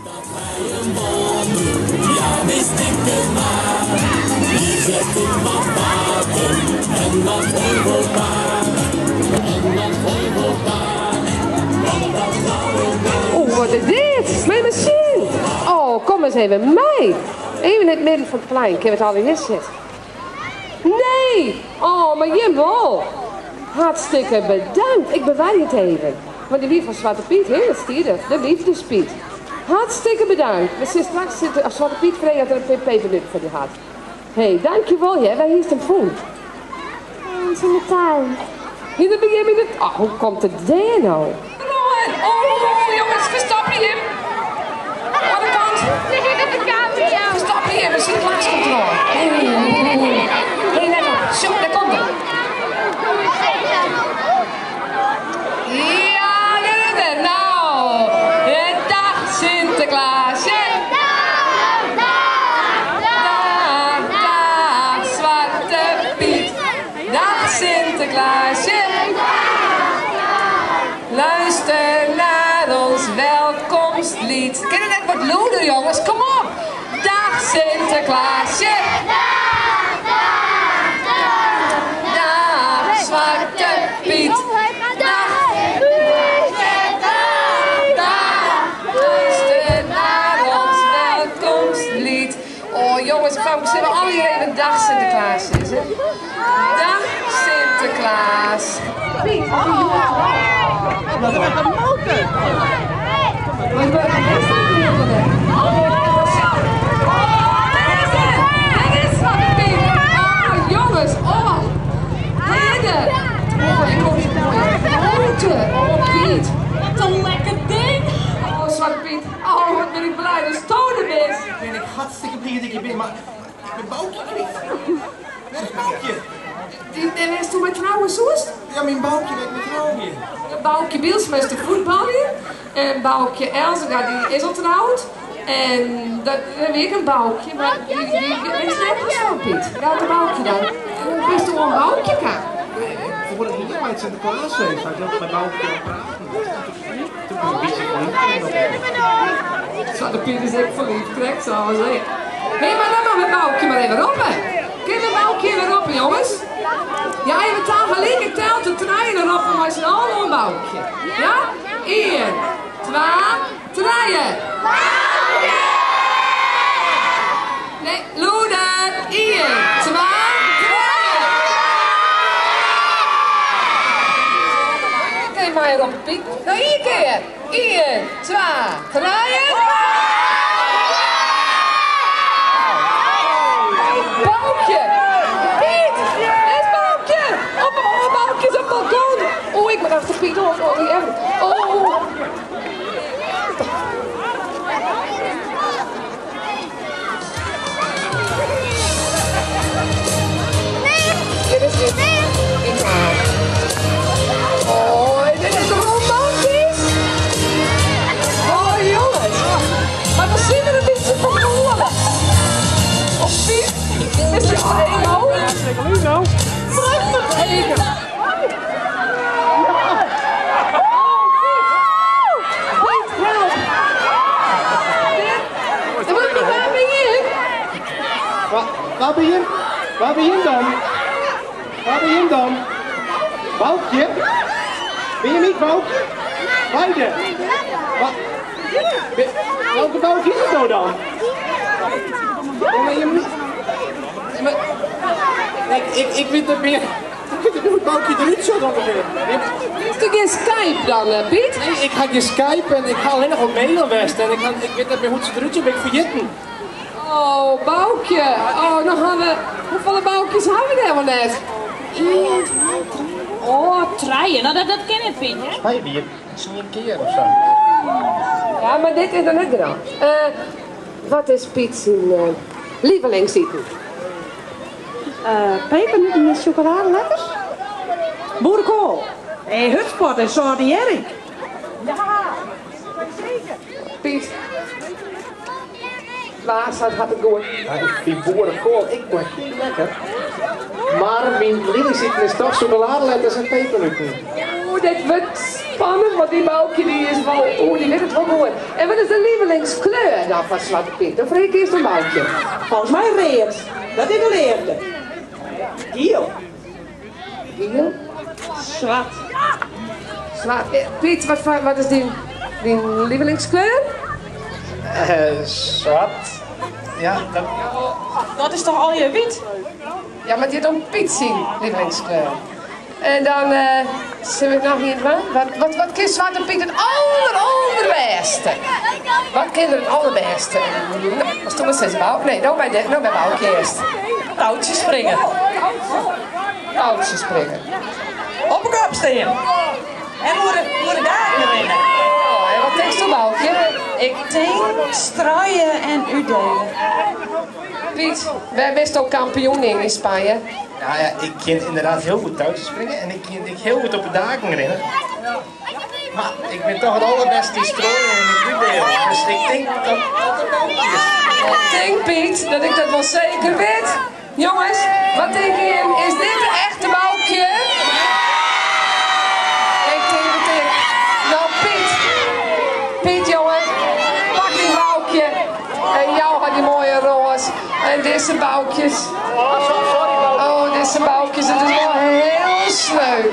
Dat hij een bom doet, ja wist ik het maar. Die zet in wat water en wat heuvelpaar. En wat heuvelpaar. Want dat nou Oeh, wat is dit? Mijn machine. Oh, kom eens even mee. Even in het midden van het plein. Ik heb het al in zitten. Nee. Oh, maar jawel. Hartstikke bedankt. Ik bewaar het even. Maar die lief van Zwarte Piet, hè, dat stier er. De liefdespiet. Hartstikke bedankt. We zien straks zitten als Zwarte Piet vreemd dat er een pepernuit voor die had. Hé, dankjewel, hè. Waar is het voel? Het is in de tuin. Hier, dan begin je het. Oh, hoe komt het daar nou? Oh, jongens, verstap je hem. Aan de kant. Verstap je hem, Sinterklaas komt er al. Hé, let op. Zo, daar komt hij. Ja, nou. Dag Sinterklaasje. Dag Zwarte Piet. Dag Sinterklaasje. Luister naar ons welkomstlied. Ken je net wat loeder, jongens? Kom op. Dag Sinterklaasje. Dag Zwarte Piet. Luister naar ons welkomstlied. Oh jongens, vrouwen, zullen we allemaal even dag Sinterklaas is, hè? Dag Sinterklaas. Piet, Dat wordt een motor. Oh, jongens, oh. Heren. Oh, ik hoor het mooi. Oh, Piet. wat een lekker ding. Oh, Zwarte Piet. Oh, wat ben ik blij dat het stonen is. Ben ik hartstikke blij dat je bent, maar ik ben Boukje kwijt. Waar is Boukje? Die is toen met trouwen zoest. Ja, mijn Boukje werd met trouwje. Boukje Bielsma is de voetballer. En Boukje Elzega die is al trouwd. En dat weet ik een Boukje, maar die is net pas van Piet. Ja, de Boukje dan. Best wel een Boukje kan. Voordat ik hier bij het Sinterklaas zei, zou ik ook met Boukje praten. Toen ben ik een beetje verliefd. Zwarte Piet is echt verliefd, correct zo zeggen. Hé, maar dan mag het Boukje maar even op, hè. Kun je Boukje weer op, jongens? Ja, even taal gelijk, ik tel de trein erop en wij zijn allemaal een Boukje. Ja? 1, 2, 3. Nee, Loeder. 1, 2, 3. Kijk maar hier op het piek. Nou, 1 keer. 1, 2, 3. Boukje. Piet. Is Boukje. Boukje is op het balkon. Oh, ik ben achter Piet. Oh, die echt. Oh. Dit is niet. Oh, dit is toch romantisch? Oh, jongens. Maar we zien er een beetje van horen. Of Piet? Is er al één nou? Nou. Prachtig even. Waar ben je? Waar ben je dan? Waar ben je dan? Boukje? Ben je niet Boukje? Beide? Welke Boukje is het nou dan? Ik weet het meer. Ik weet het Boukje eruit zo ongeveer. Heeft u geen Skype dan, Piet? Nee, ik ga je Skype en ik ga alleen nog op mailen best. En ik weet niet meer hoe ze eruit zo ben ik vergeten. Oh, Boukje. Oh, dan gaan we... Hoeveel Boukjes hebben we er wel net? 1, 2, 3. Oh, 3. Nou, dat ken ik, Piet, hè? Hij weer. Misschien een keer of zo. Ja, maar dit is er net gedaan. Wat is Piet zijn lievelingseten? Pepernoten met chocoladeletters. Boerenkool. En hutspot en Saudi Erik. Ja, zeker. Piet. Waar staat het goed? Ja, ik vind boerenkool, ik word heel lekker. Maar mijn lievelingseten is toch chocoladeletters en pepernoten. Oh, dit wordt spannend, want die Boukje die is wel... Oeh, die weet het wel goed. En wat is de lievelingskleur dan van Zwarte Piet? Dan vreek eerst een Boukje. Volgens mij reed. Dat is de leerde. Giel. Giel? Zwart. Zwart. Piet, wat is die lievelingskleur? Zwart. Ja, dat... Dat is toch al je wit? Ja, maar dit dan Piet zien, lievelingskleur. En dan, zullen we nog niet aan? Wat kan Zwarte Piet het allerbeste? Wat kan er het allerbeste? Nou, was toen maar steeds Bouk? Nee, nou bij Bouk eerst. Touwtjes springen. Touwtjes springen. Op een kop staan. En voor de dagen rennen. Oh, en wat tekst je Boukje? Ik denk straaien en udelen. Piet, wij best ook kampioen in Spanje. Nou ja, ik kan inderdaad heel goed touwtjes springen en ik kan heel goed op de daken rennen. Maar ik ben toch het allerbeste in strooien en in udelen. Dus ik denk dat dat een Boukje is. Ik denk, Piet, dat ik dat wel zeker weet. Jongens, wat denk je? Is dit de echte Boukje? Ik denk het ik. Nou, Piet, jongen, pak die Boukje. En jou had die mooie roos. En deze Boukjes. Oh, deze Boukjes, het is wel heel sneu.